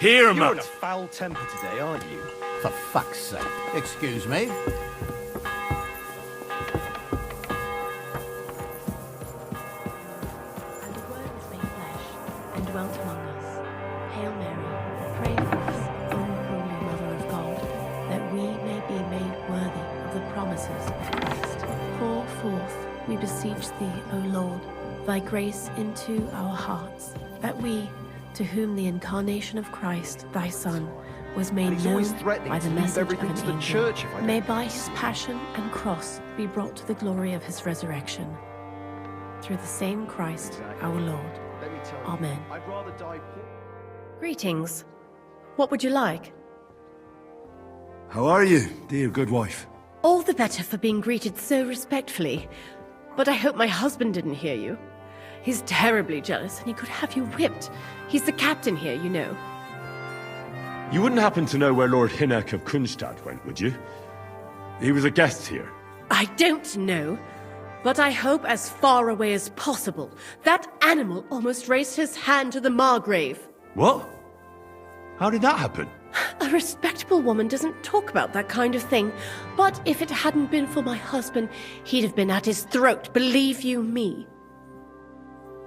Here, You're Matt. in a foul temper today, aren't you? For fuck's sake. Excuse me. The Word was made flesh and dwelt among us. Hail Mary, pray for us, O Holy Mother of God, that we may be made worthy of the promises of Christ. Pour forth, we beseech thee, O Lord, thy grace into our hearts, that we, to whom the incarnation of Christ, thy Son, was made he's known always threatening by the to leave message of everything an to the angel, church if I may don't. by his passion and cross be brought to the glory of his resurrection. Through the same Christ, our Lord. Let me tell you, Amen. I'd rather die poor. Greetings. What would you like? How are you, dear good wife? All the better for being greeted so respectfully. But I hope my husband didn't hear you. He's terribly jealous and he could have you whipped. He's the captain here, you know. You wouldn't happen to know where Lord Hinnock of Kunstad went, would you? He was a guest here. I don't know, but I hope as far away as possible. That animal almost raised his hand to the Margrave. What? How did that happen? A respectable woman doesn't talk about that kind of thing. But if it hadn't been for my husband, he'd have been at his throat, believe you me.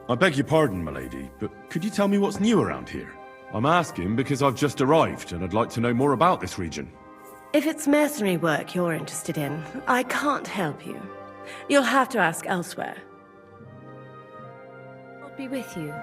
I beg your pardon, milady, but could you tell me what's new around here? I'm asking because I've just arrived and I'd like to know more about this region. If it's mercenary work you're interested in, I can't help you. You'll have to ask elsewhere. I'll be with you.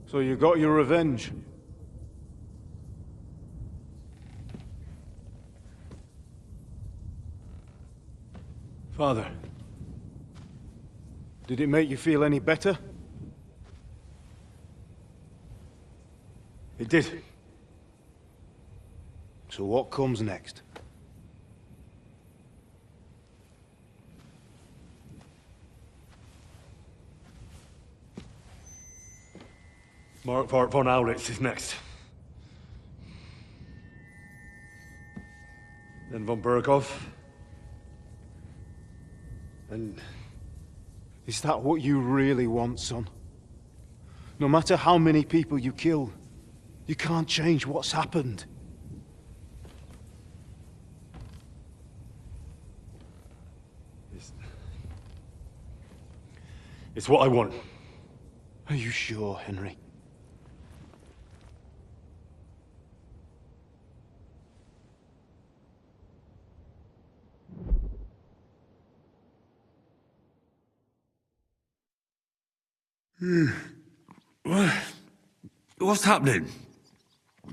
So you got your revenge? Father, did it make you feel any better? It did. So what comes next? Mark von Aulitz is next. Then von Burghoff. And is that what you really want, son? No matter how many people you kill, you can't change what's happened. It's what I want. Are you sure, Henry? What's happening?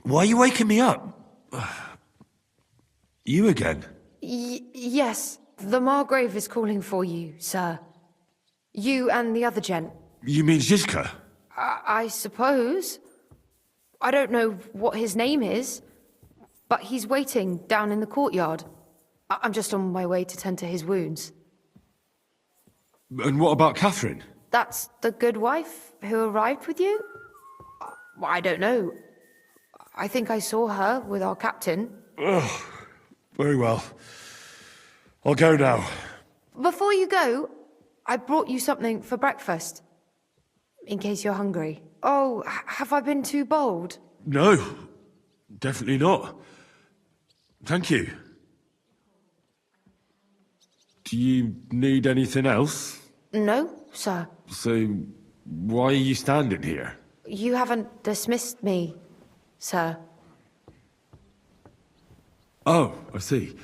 Why are you waking me up? You again? Yes, the Margrave is calling for you, sir. You and the other gent. You mean Zizka? I suppose. I don't know what his name is, but he's waiting down in the courtyard. I'm just on my way to tend to his wounds. And what about Catherine? That's the good wife who arrived with you? I don't know. I think I saw her with our captain. Oh, very well. I'll go now. Before you go, I brought you something for breakfast. In case you're hungry. Oh, have I been too bold? No, definitely not. Thank you. Do you need anything else? No, sir. So, Why are you standing here? You haven't dismissed me, sir. Oh, I see.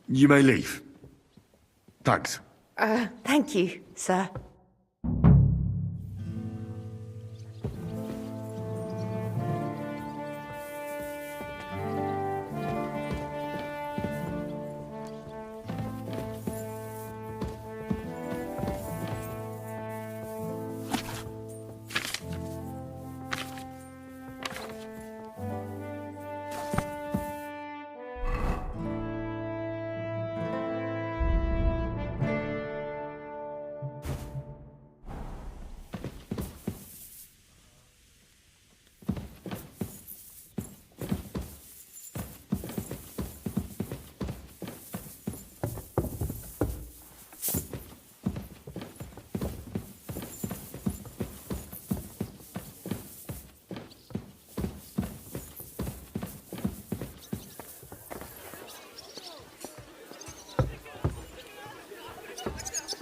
You may leave. Thanks. Thank you, sir.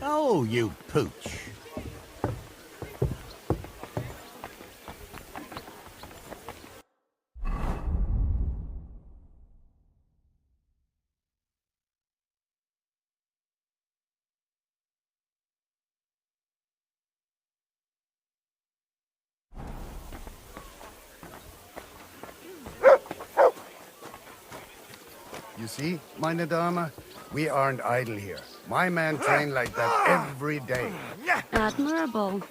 Oh, you pooch. You see, meine Dame, we aren't idle here. My man trained like that every day. Admirable.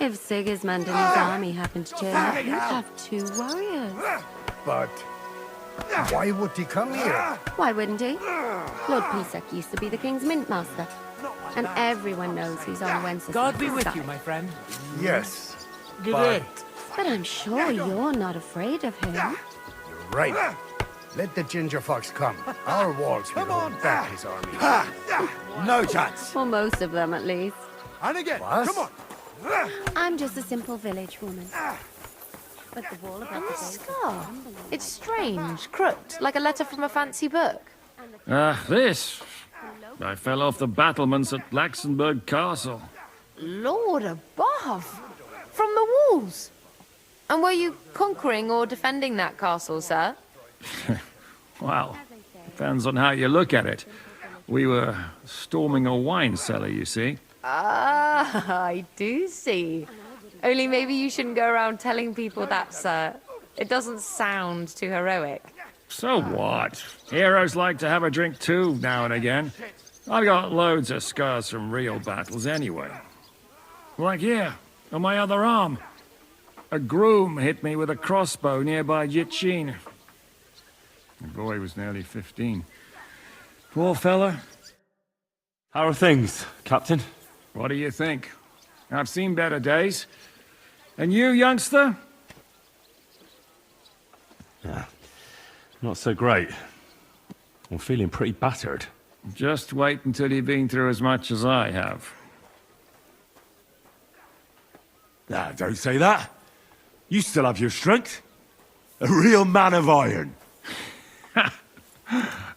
If Sigismund and his army happened to turn up, you'd have 2 warriors. But why would he come here? Why wouldn't he? Lord Pisak used to be the king's mint master. And everyone knows he's on Wenceslas' God be with side. you, my friend. Yes, Good. But I'm sure you're not afraid of him. you're right. Let the ginger fox come. Our walls will hold back his army. No chance. Or most of them, at least. And again. What? Come on. I'm just a simple village woman. But the wall about the base... Scar. It's strange, crooked, like a letter from a fancy book. This. I fell off the battlements at Laxenburg Castle. Lord above! From the walls! And were you conquering or defending that castle, sir? Well, depends on how you look at it. We were storming a wine cellar, you see. Ah, I do see. Only maybe you shouldn't go around telling people that, sir. It doesn't sound too heroic. So what? Heroes like to have a drink too, now and again. I've got loads of scars from real battles anyway. Like here, on my other arm. A groom hit me with a crossbow nearby Yitchin. The boy was nearly 15. Poor fella. How are things, Captain? What do you think? I've seen better days. And you, youngster? Not so great. I'm feeling pretty battered. Just wait until you've been through as much as I have. Don't say that. You still have your strength. A real man of iron.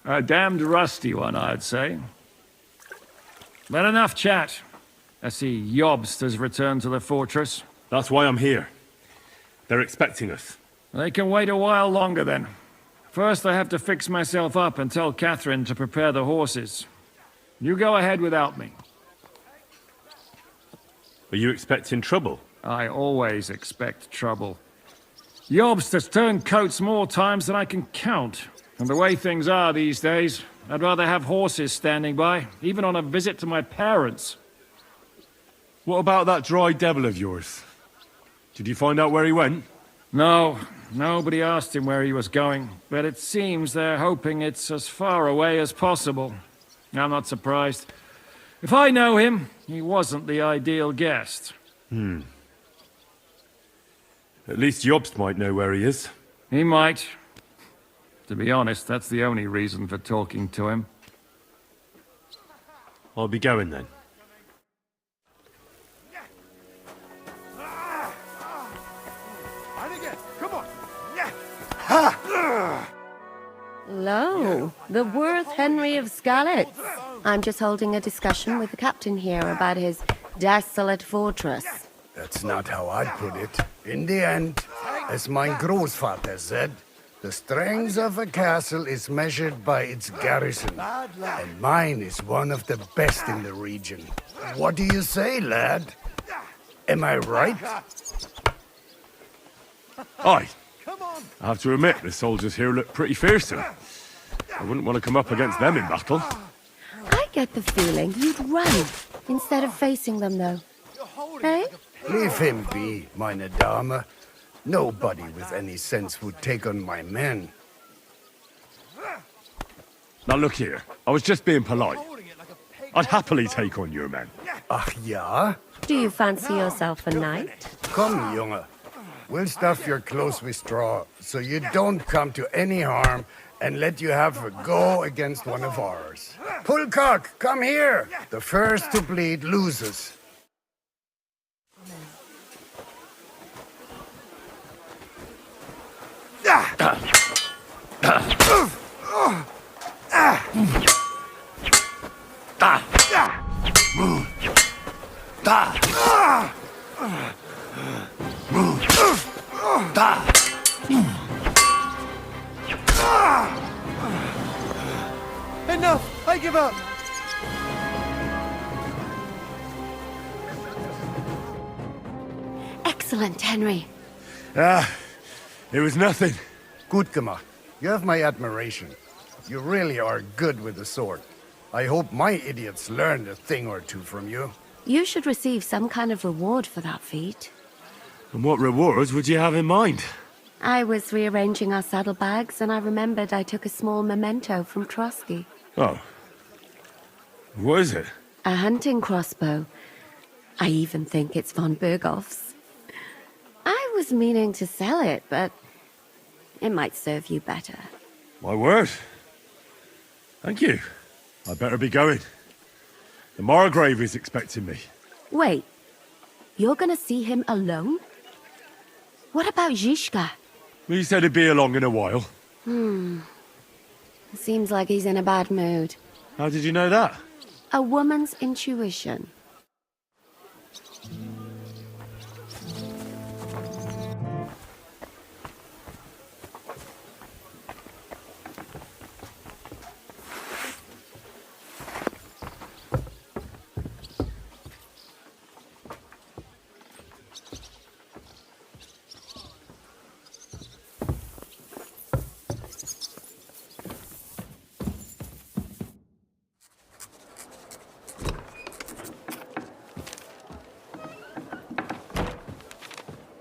A damned rusty one, I'd say. But enough chat. I see Jobst has returned to the fortress. That's why I'm here. They're expecting us. They can wait a while longer then. First I have to fix myself up and tell Catherine to prepare the horses. You go ahead without me. Are you expecting trouble? I always expect trouble. Jobst has turned coats more times than I can count. And the way things are these days, I'd rather have horses standing by, even on a visit to my parents. What about that dry devil of yours? Did you find out where he went? No, nobody asked him where he was going, but it seems they're hoping it's as far away as possible. I'm not surprised. If I know him, he wasn't the ideal guest. At least Jobst might know where he is. He might. To be honest, that's the only reason for talking to him. I'll be going then. And again. Come on. Lo, the worth Henry of Skalitz. I'm just holding a discussion with the captain here about his desolate fortress. That's not how I'd put it. In the end, as my Großvater said, the strength of a castle is measured by its garrison. And mine is one of the best in the region. What do you say, lad? Am I right? Aye. I have to admit, the soldiers here look pretty fearsome. I wouldn't want to come up against them in battle. I get the feeling you'd run instead of facing them, though. Hey? Leave him be, meine Dame. Nobody with any sense would take on my men. Now look here, I was just being polite. I'd happily take on your men. Ach ja? Do you fancy yourself a knight? Come, Junge. We'll stuff your clothes with straw, so you don't come to any harm, and let you have a go against one of ours. Pullcock, come here! The first to bleed loses. Enough! I give up! Excellent, Henry. It was nothing. Gut gemacht. You have my admiration. You really are good with the sword. I hope my idiots learned a thing or two from you. You should receive some kind of reward for that feat. And what rewards would you have in mind? I was rearranging our saddlebags, and I remembered I took a small memento from Trotsky. Oh. What is it? A hunting crossbow. I even think it's von Berghoff's. I was meaning to sell it, but it might serve you better. My word. Thank you. I better be going. The Margrave is expecting me. Wait, you're gonna see him alone? What about Zizka? He said he'd be along in a while. Seems like he's in a bad mood. How did you know that? A woman's intuition.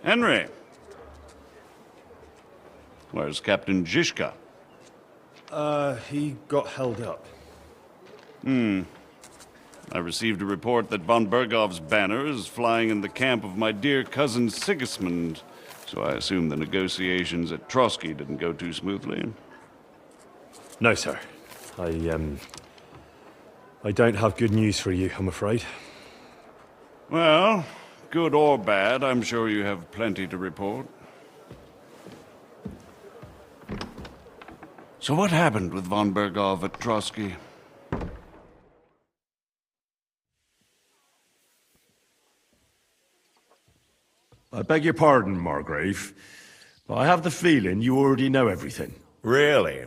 Henry. Where's Captain Zizka? He got held up. I received a report that von Bergov's banner is flying in the camp of my dear cousin Sigismund, so I assume the negotiations at Trotsky didn't go too smoothly. No, sir. I don't have good news for you, I'm afraid. Well, good or bad, I'm sure you have plenty to report. So what happened with von Bergov at Trotsky? I beg your pardon, Margrave, but I have the feeling you already know everything. Really?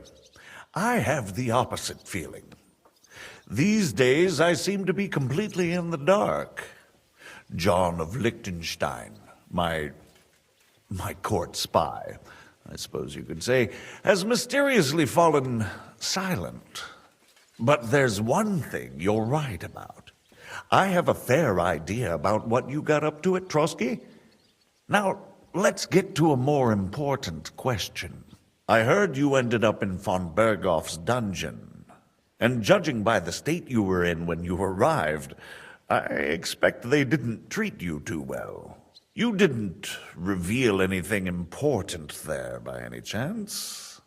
I have the opposite feeling. These days, I seem to be completely in the dark. John of Liechtenstein, my court spy, I suppose you could say, has mysteriously fallen silent. But there's one thing you're right about. I have a fair idea about what you got up to at Trotsky. Now, let's get to a more important question. I heard you ended up in von Bergoff's dungeon, and judging by the state you were in when you arrived, I expect they didn't treat you too well. You didn't reveal anything important there by any chance?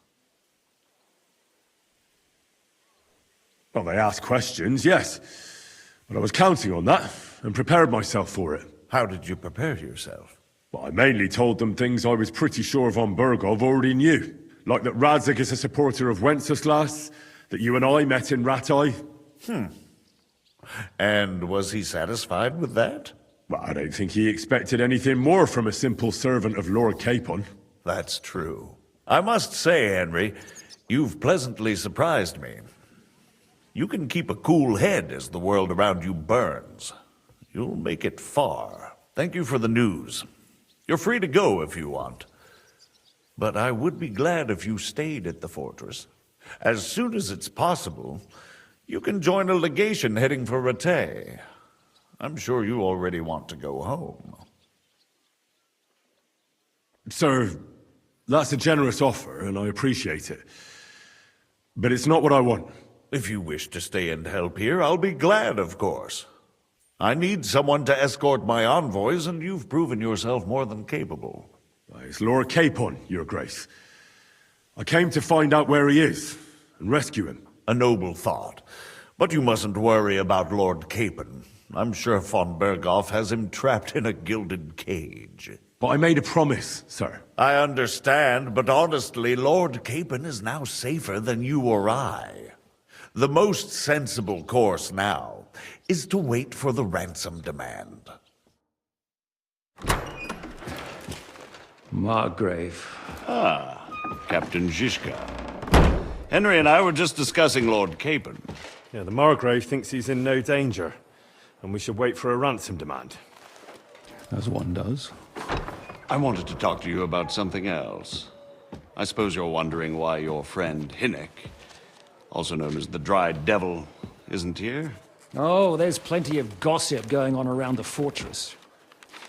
Well, they asked questions, yes. But I was counting on that, and prepared myself for it. How did you prepare yourself? Well, I mainly told them things I was pretty sure von Bergov already knew. Like that Radzig is a supporter of Wenceslas, that you and I met in Ratai. And was he satisfied with that? Well, I don't think he expected anything more from a simple servant of Lord Capon. That's true. I must say, Henry, you've pleasantly surprised me. You can keep a cool head as the world around you burns. You'll make it far. Thank you for the news. You're free to go if you want. But I would be glad if you stayed at the fortress. As soon as it's possible, you can join a legation heading for Rattay. I'm sure you already want to go home. Sir, that's a generous offer, and I appreciate it. But it's not what I want. If you wish to stay and help here, I'll be glad, of course. I need someone to escort my envoys, and you've proven yourself more than capable. It's Lord Capon, Your Grace. I came to find out where he is, and rescue him. A noble thought. But you mustn't worry about Lord Capon. I'm sure von Berghoff has him trapped in a gilded cage. But I made a promise, sir. I understand, but honestly, Lord Capon is now safer than you or I. The most sensible course now is to wait for the ransom demand. Margrave. Ah, Captain Zizka. Henry and I were just discussing Lord Capon. Yeah, the Margrave thinks he's in no danger, and we should wait for a ransom demand. As one does. I wanted to talk to you about something else. I suppose you're wondering why your friend Hinnek, also known as the Dried Devil, isn't here? Oh, there's plenty of gossip going on around the fortress.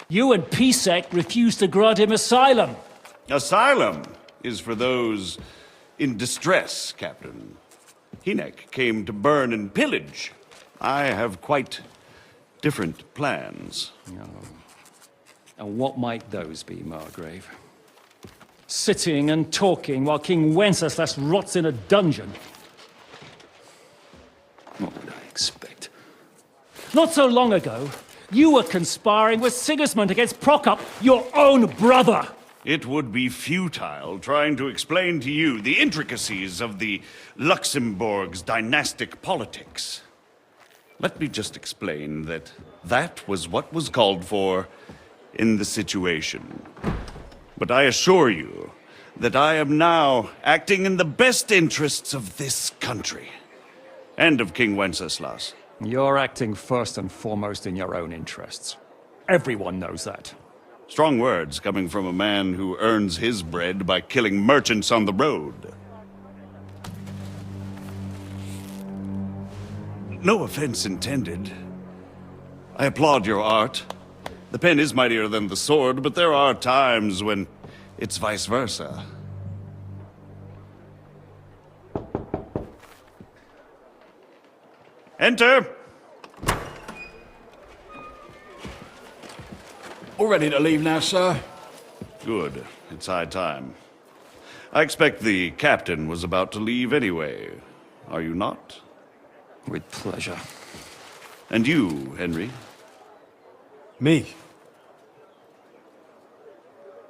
You and Pisek refused to grant him asylum. Asylum is for those in distress, Captain. Hinnek came to burn and pillage. I have quite different plans. Oh. And what might those be, Margrave? Sitting and talking while King Wenceslas rots in a dungeon. What would I expect? Not so long ago, you were conspiring with Sigismund against Prokop, your own brother! It would be futile trying to explain to you the intricacies of the Luxembourg's dynastic politics. Let me just explain that that was what was called for in the situation. But I assure you that I am now acting in the best interests of this country and of King Wenceslas. You're acting first and foremost in your own interests. Everyone knows that. Strong words coming from a man who earns his bread by killing merchants on the road. No offense intended. I applaud your art. The pen is mightier than the sword, but there are times when it's vice versa. Enter! All ready to leave now, sir? Good. It's high time. I expect the captain was about to leave anyway. Are you not? With pleasure. And you, Henry? Me?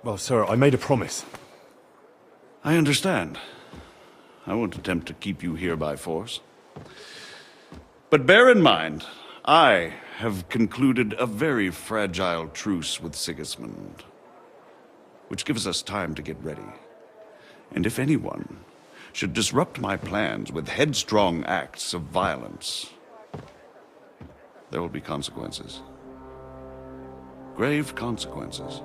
Well, sir, I made a promise. I understand. I won't attempt to keep you here by force. But bear in mind, I have concluded a very fragile truce with Sigismund, which gives us time to get ready. And if anyone should disrupt my plans with headstrong acts of violence, there will be consequences. Grave consequences.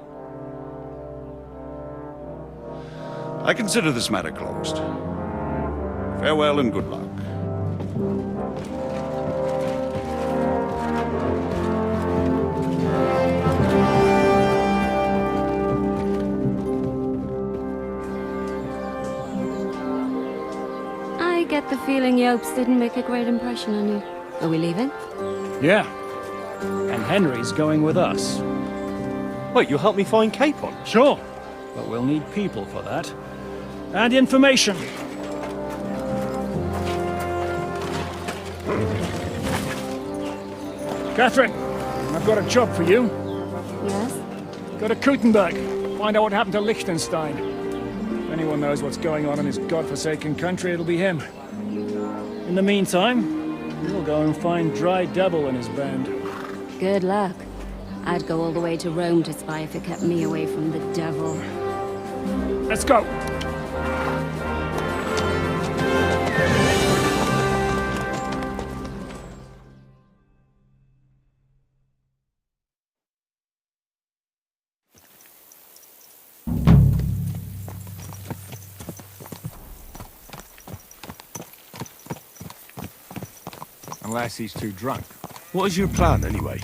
I consider this matter closed. Farewell and good luck. I get the feeling Yopes didn't make a great impression on you. Are we leaving? Yeah. And Henry's going with us. Wait, you'll help me find Capon? Sure. But we'll need people for that. And information. Catherine, I've got a job for you. Yes? Go to Kuttenberg. Find out what happened to Liechtenstein. If anyone knows what's going on in his godforsaken country, it'll be him. In the meantime, We'll go and find Dry Devil and his band. Good luck. I'd go all the way to Rome to spy if it kept me away from the devil. Let's go! Unless he's too drunk. What is your plan, anyway?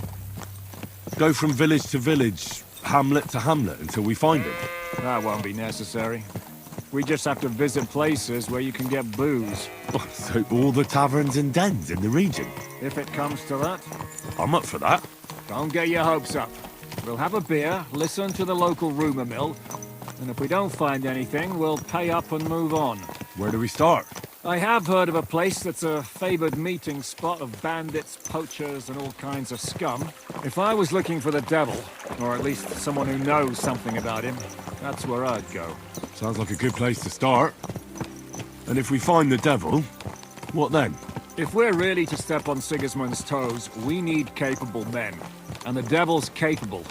Go from village to village, hamlet to hamlet, until we find him? That won't be necessary. We just have to visit places where you can get booze. Oh, so all the taverns and dens in the region? If it comes to that. I'm up for that. Don't get your hopes up. We'll have a beer, listen to the local rumor mill, and if we don't find anything, we'll pay up and move on. Where do we start? I have heard of a place that's a favored meeting spot of bandits, poachers, and all kinds of scum. If I was looking for the devil, or at least someone who knows something about him, that's where I'd go. Sounds like a good place to start. And if we find the devil, what then? If we're really to step on Sigismund's toes, we need capable men. And the devil's capable.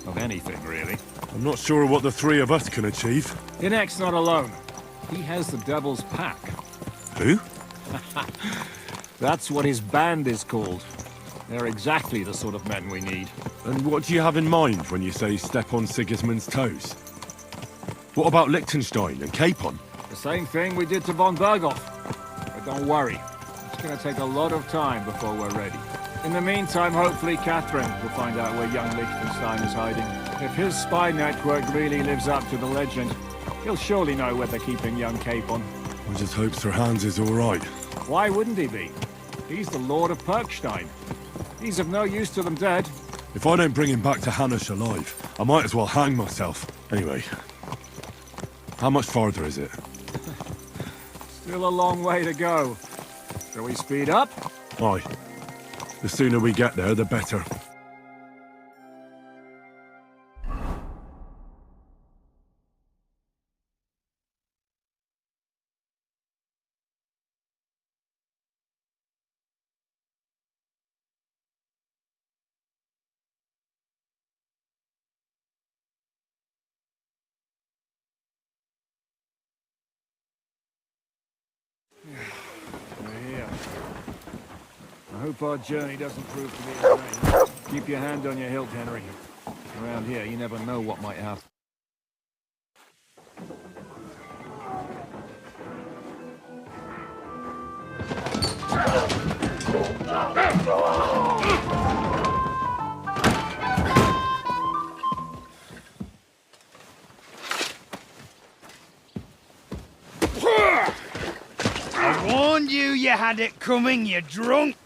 of anything, really. I'm not sure what the three of us can achieve. Inek's not alone. He has the devil's pack. Who? That's what his band is called. They're exactly the sort of men we need. And what do you have in mind when you say step on Sigismund's toes? What about Liechtenstein and Capon? The same thing we did to von Berghoff. But don't worry, it's going to take a lot of time before we're ready. In the meantime, hopefully Catherine will find out where young Liechtenstein is hiding. If his spy network really lives up to the legend, he'll surely know where they're keeping young Capon. I just hope Sir Hans is all right. Why wouldn't he be? He's the Lord of Perkstein. He's of no use to them dead. If I don't bring him back to Hanush alive, I might as well hang myself. Anyway, how much farther is it? Still a long way to go. Shall we speed up? Aye. The sooner we get there, the better. We're here. I hope our journey doesn't prove to be in vain. Keep your hand on your hilt, Henry. Around here, you never know what might happen. I warned you you had it coming, you drunk!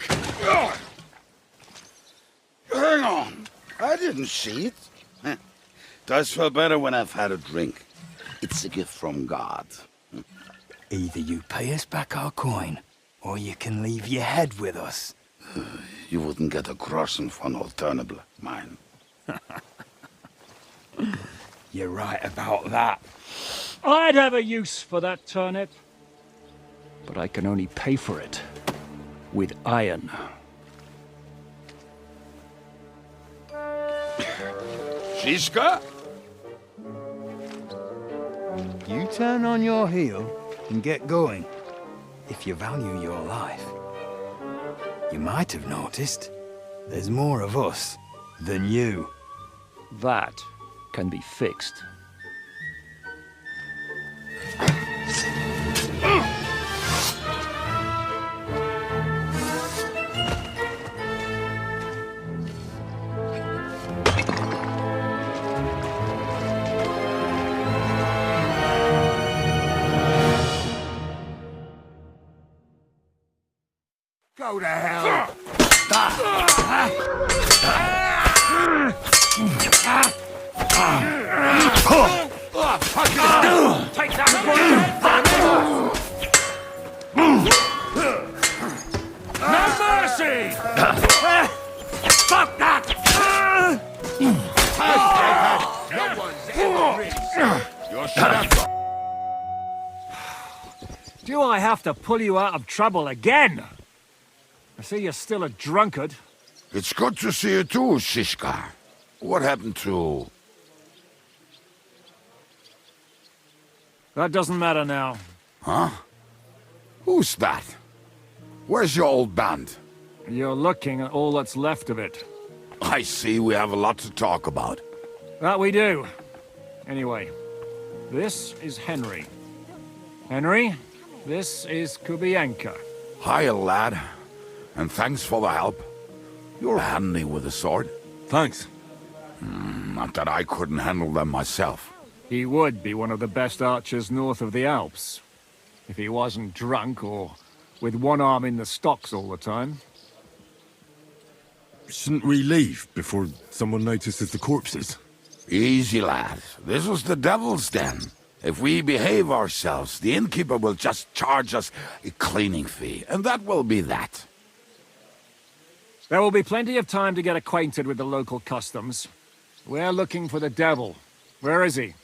Hang on. I didn't see it. Does feel better when I've had a drink. It's a gift from God. Either you pay us back our coin, or you can leave your head with us. You wouldn't get a groschen von Alternable, mine. You're right about that. I'd have a use for that turnip. But I can only pay for it with iron. Shiska? You turn on your heel and get going. If you value your life. You might have noticed there's more of us than you. That can be fixed. Go to hell! Take that! No mercy! Fuck that! No one's ever really said You're shut up. Do I have to pull you out of trouble again? I see you're still a drunkard. It's good to see you too, Shishka. What happened to... That doesn't matter now. Huh? Who's that? Where's your old band? You're looking at all that's left of it. I see we have a lot to talk about. That we do. Anyway, this is Henry. Henry, this is Kubienka. Hiya, lad. And thanks for the help. You're handy with a sword. Thanks. Not that I couldn't handle them myself. He would be one of the best archers north of the Alps. If he wasn't drunk or with one arm in the stocks all the time. Shouldn't we leave before someone notices the corpses? Easy, lad. This was the devil's den. If we behave ourselves, the innkeeper will just charge us a cleaning fee, and that will be that. There will be plenty of time to get acquainted with the local customs. We're looking for the devil. Where is he?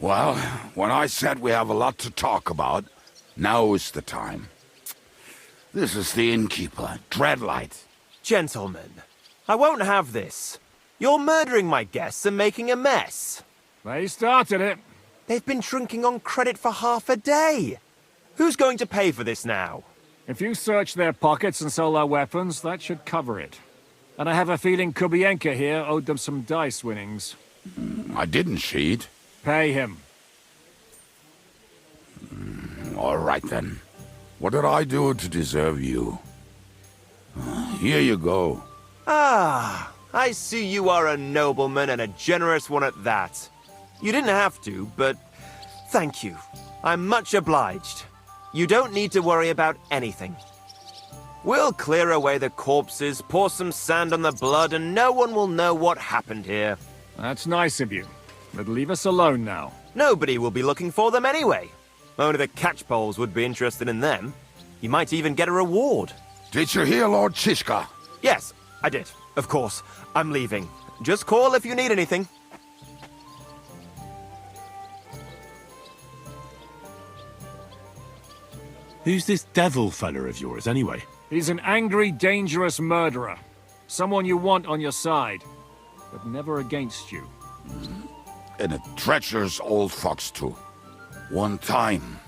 Well, when I said we have a lot to talk about, now is the time. This is the innkeeper, Dreadlight. Gentlemen, I won't have this. You're murdering my guests and making a mess. They started it. They've been drinking on credit for half a day. Who's going to pay for this now? If you search their pockets and sell their weapons, that should cover it. And I have a feeling Kubienka here owed them some dice winnings. I didn't cheat. Pay him. All right, then. What did I do to deserve you? Here you go. Ah, I see you are a nobleman and a generous one at that. You didn't have to, but thank you. I'm much obliged. You don't need to worry about anything. We'll clear away the corpses, pour some sand on the blood, and no one will know what happened here. That's nice of you. But leave us alone now. Nobody will be looking for them anyway. Only the catchpoles would be interested in them. You might even get a reward. Did you hear Lord Shishka? Yes, I did. Of course. I'm leaving. Just call if you need anything. Who's this devil fella of yours, anyway? He's an angry, dangerous murderer. Someone you want on your side, but never against you. And a treacherous old fox, too. One time,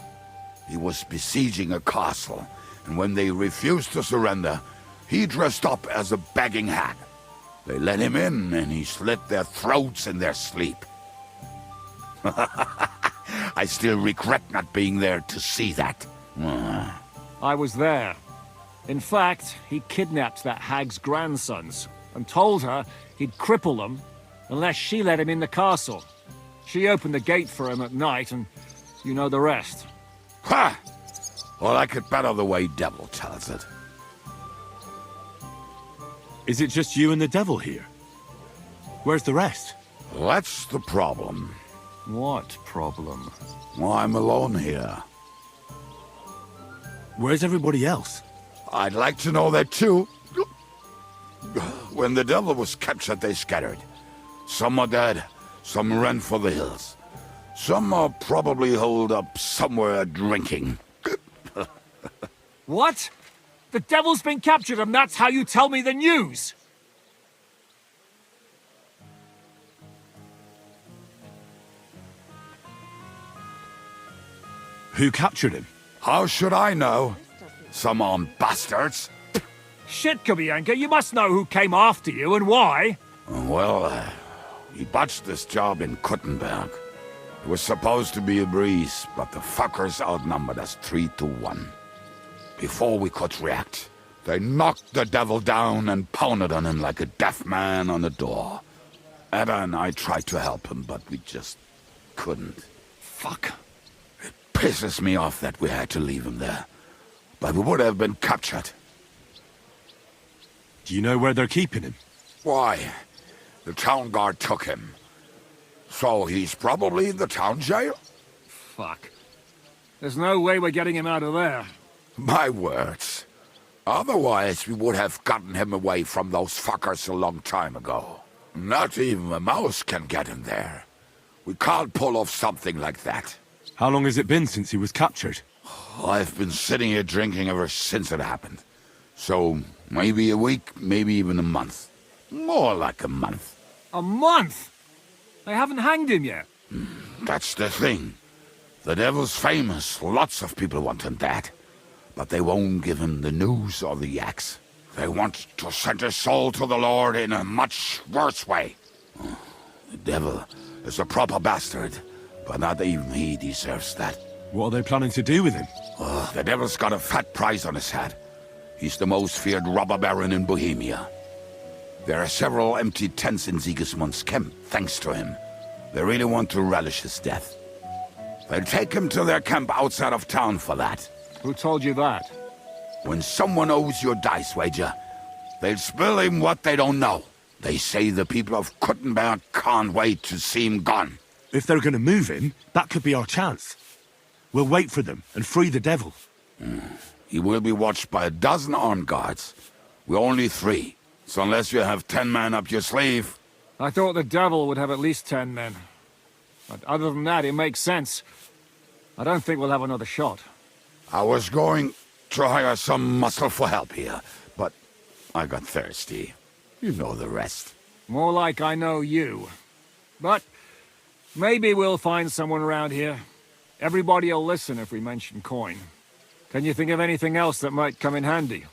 he was besieging a castle, and when they refused to surrender, he dressed up as a begging hag. They let him in, and he slit their throats in their sleep. I still regret not being there to see that. I was there. In fact, he kidnapped that hag's grandsons and told her he'd cripple them unless she let him in the castle. She opened the gate for him at night, and you know the rest. Ha! Well, I could better the way Devil tells it. Is it just you and the devil here? Where's the rest? That's the problem. What problem? Well, I'm alone here. Where's everybody else? I'd like to know that too. When the devil was captured, they scattered. Some are dead, some ran for the hills. Some are probably holed up somewhere drinking. What? The devil's been captured and that's how you tell me the news? Who captured him? How should I know? Some armed bastards. Shit, Kubienka, you must know who came after you and why. Well, he botched this job in Kuttenberg. It was supposed to be a breeze, but the fuckers outnumbered us 3-1. Before we could react, they knocked the devil down and pounded on him like a deaf man on a door. Ada and I tried to help him, but we just couldn't. Fuck. It pisses me off that we had to leave him there. But we would have been captured. Do you know where they're keeping him? Why? The town guard took him. So he's probably in the town jail? Fuck. There's no way we're getting him out of there. My words. Otherwise, we would have gotten him away from those fuckers a long time ago. Not even a mouse can get in there. We can't pull off something like that. How long has it been since he was captured? I've been sitting here drinking ever since it happened. So, Maybe a week, maybe even a month. More like a month. A month? They haven't hanged him yet. That's the thing. The devil's famous. Lots of people want him that. But they won't give him the news or the axe. They want to send his soul to the Lord in a much worse way. The devil is a proper bastard, but not even he deserves that. What are they planning to do with him? The devil's got a fat price on his head. He's the most feared robber baron in Bohemia. There are several empty tents in Sigismund's camp, thanks to him. They really want to relish his death. They'll take him to their camp outside of town for that. Who told you that? When someone owes you a dice wager, they'll spill him what they don't know. They say the people of Kuttenberg can't wait to see him gone. If they're going to move him, that could be our chance. We'll wait for them and free the devil. He will be watched by a dozen armed guards. We're only 3, so unless you have 10 men up your sleeve... I thought the devil would have at least 10 men. But other than that, it makes sense. I don't think we'll have another shot. I was going to hire some muscle for help here, but I got thirsty. You know the rest. More like I know you. But maybe we'll find someone around here. Everybody'll listen if we mention coin. Can you think of anything else that might come in handy?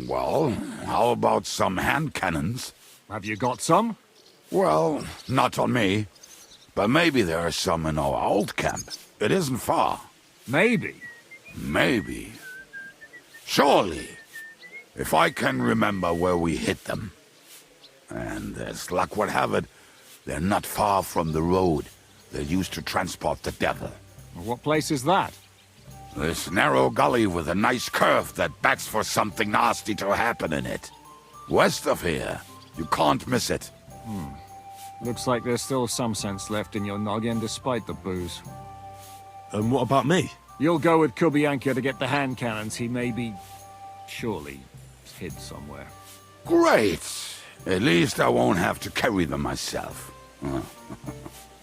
Well, how about some hand cannons? Have you got some? Well, not on me. But maybe there are some in our old camp. It isn't far. Maybe. Maybe. Surely. If I can remember where we hit them. And as luck would have it, they're not far from the road they used to transport the devil. What place is that? This narrow gully with a nice curve that backs for something nasty to happen in it. West of here. You can't miss it. Looks like there's still some sense left in your noggin despite the booze. And what about me? You'll go with Kubianka to get the hand cannons he may be... surely hid somewhere. Great! At least I won't have to carry them myself.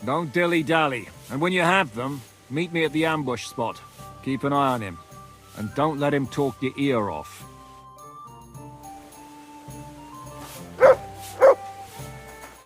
Don't dilly-dally. And when you have them, meet me at the ambush spot. Keep an eye on him. And don't let him talk your ear off.